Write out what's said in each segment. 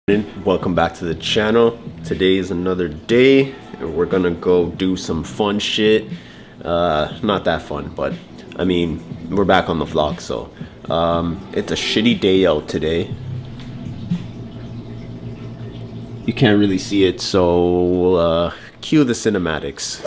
Welcome back to the channel. Today is another day and we're gonna go do some fun shit. Not that fun, but I mean, we're back on the vlog, so it's a shitty day out today. You can't really see it, so cue the cinematics.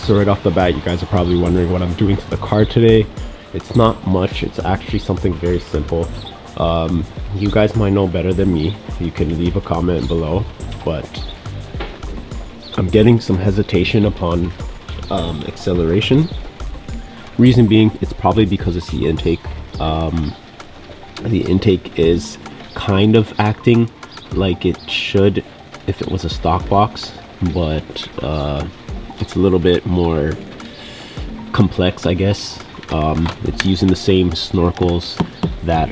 So right off the bat, you guys are probably wondering what I'm doing to the car today. It's not much. It's actually something very simple. You guys might know better than me. You can leave a comment below, but I'm getting some hesitation upon acceleration. Reason being, it's probably because it's the intake. The intake is kind of acting like it should if it was a stock box, but it's a little bit more complex, I guess. It's using the same snorkels that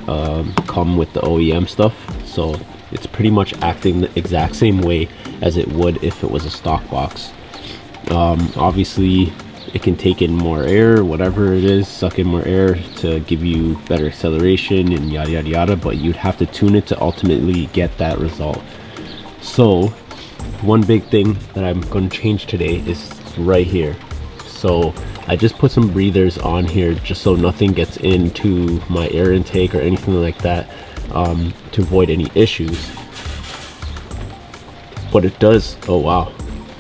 come with the OEM stuff, so it's pretty much acting the exact same way as it would if it was a stock box. Obviously it can take in more air, whatever it is, suck in more air to give you better acceleration and yada yada yada, but you'd have to tune it to ultimately get that result. So one big thing that I'm going to change today is right here. So I just put some breathers on here just so nothing gets into my air intake or anything like that, to avoid any issues. But it does, oh wow,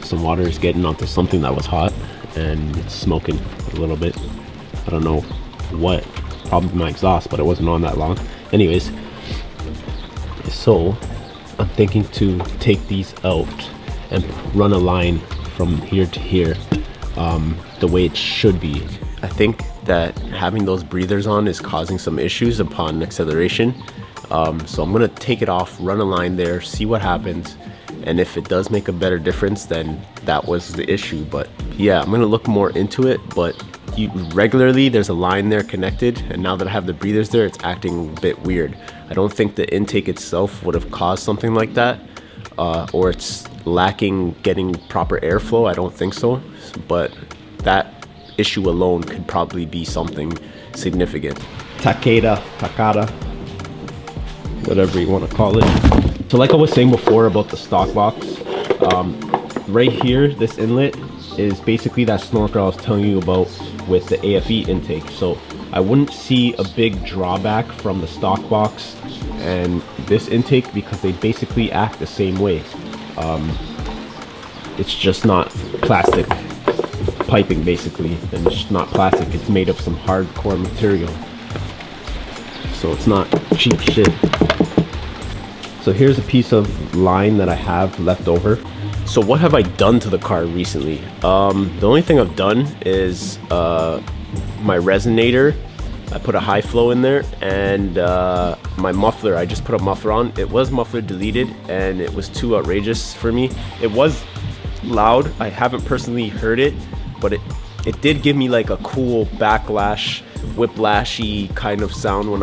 some water is getting onto something that was hot and it's smoking a little bit. I don't know what, probably my exhaust, but it wasn't on that long. Anyways, so I'm thinking to take these out and run a line from here to here, the way it should be. I think that having those breathers on is causing some issues upon acceleration. So I'm gonna take it off, run a line there, see what happens, and if it does make a better difference, then that was the issue. But yeah, I'm gonna look more into it. But regularly there's a line there connected, and now that I have the breathers there, it's acting a bit weird. I don't think the intake itself would have caused something like that, or it's lacking getting proper airflow. I don't think so, but that issue alone could probably be something significant. Takeda, whatever you want to call it. So like I was saying before about the stock box, right here, this inlet is basically that snorkel I was telling you about with the AFE intake. So I wouldn't see a big drawback from the stock box and this intake because they basically act the same way. It's just not plastic piping basically, and it's just not plastic. It's made of some hardcore material, so it's not cheap shit. So here's a piece of line that I have left over. So what have I done to the car recently? The only thing I've done is my resonator. I put a high flow in there, and my muffler, I just put a muffler on. It was muffler deleted and it was too outrageous for me. It was loud. I haven't personally heard it, but it did give me like a cool backlash, whiplashy kind of sound when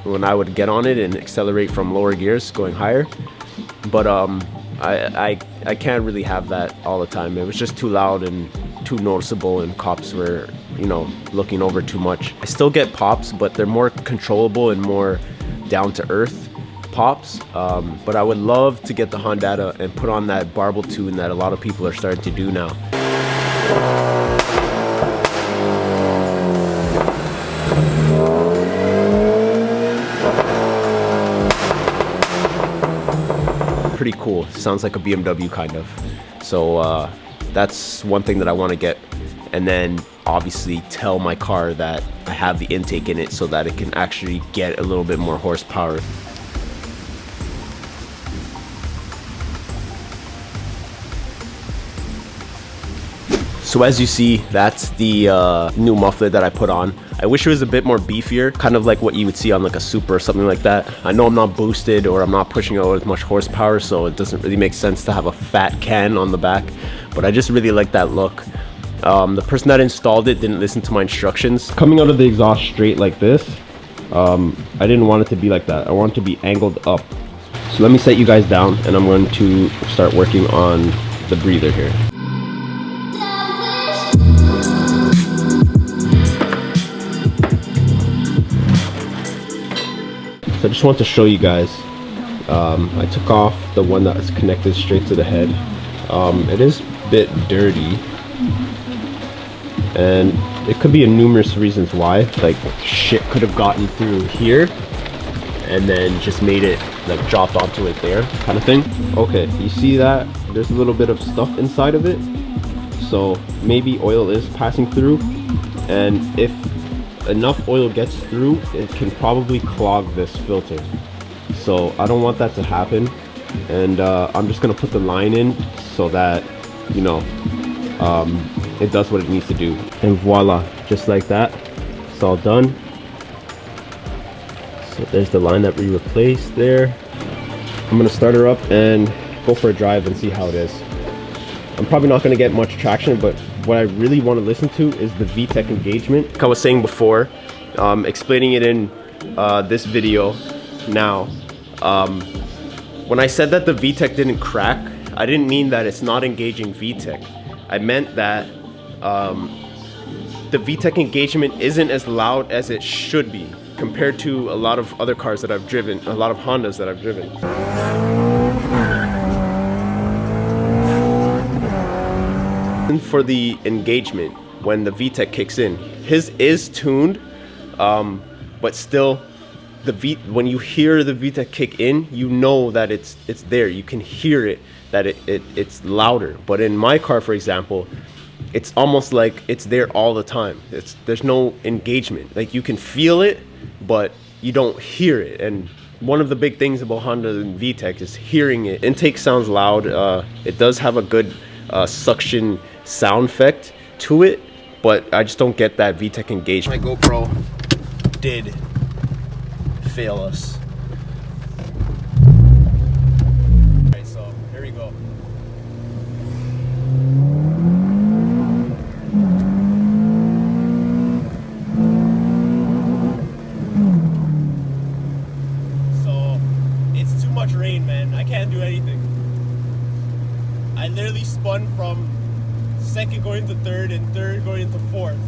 when I would get on it and accelerate from lower gears going higher. But I can't really have that all the time. It was just too loud and too noticeable, and cops were, you know, looking over too much. I still get pops, but they're more controllable and more down to earth pops. But I would love to get the Honda and put on that barbell tune that a lot of people are starting to do now. Pretty cool. Sounds like a BMW kind of. So that's one thing that I want to get, and then obviously tell my car that I have the intake in it so that it can actually get a little bit more horsepower. So as you see, that's the new muffler that I put on. I wish it was a bit more beefier, kind of like what you would see on like a Super or something like that. I know I'm not boosted or I'm not pushing out as much horsepower, so it doesn't really make sense to have a fat can on the back, but I just really like that look. The person that installed it didn't listen to my instructions. Coming out of the exhaust straight like this, I didn't want it to be like that. I want it to be angled up. So let me set you guys down and I'm going to start working on the breather here. So I just want to show you guys, I took off the one that is connected straight to the head. It is a bit dirty, and it could be a numerous reasons why. Like shit could have gotten through here and then just made it like dropped onto it there, kind of thing. Okay, you see that there's a little bit of stuff inside of it, so maybe oil is passing through, and if enough oil gets through, it can probably clog this filter. So I don't want that to happen, and I'm just gonna put the line in so that, you know, it does what it needs to do. And voila, just like that, it's all done. So there's the line that we replaced there. I'm gonna start her up and go for a drive and see how it is. I'm probably not gonna get much traction, but what I really want to listen to is the VTEC engagement. Like I was saying before, explaining it in this video now, when I said that the VTEC didn't crack, I didn't mean that it's not engaging VTEC. I meant that the VTEC engagement isn't as loud as it should be compared to a lot of other cars that I've driven, a lot of Hondas that I've driven. For the engagement, when the VTEC kicks in, his is tuned, but still when you hear the VTEC kick in, you know that it's there. You can hear it, that it's louder. But in my car, for example, it's almost like it's there all the time. There's no engagement. Like you can feel it, but you don't hear it. And one of the big things about Honda and VTEC is hearing it. Intake sounds loud. It does have a good suction sound effect to it, but I just don't get that VTEC engagement. My GoPro did fail us. Alright, so here we go. So it's too much rain, man. I can't do anything. I literally spun from second going to third and third going into fourth.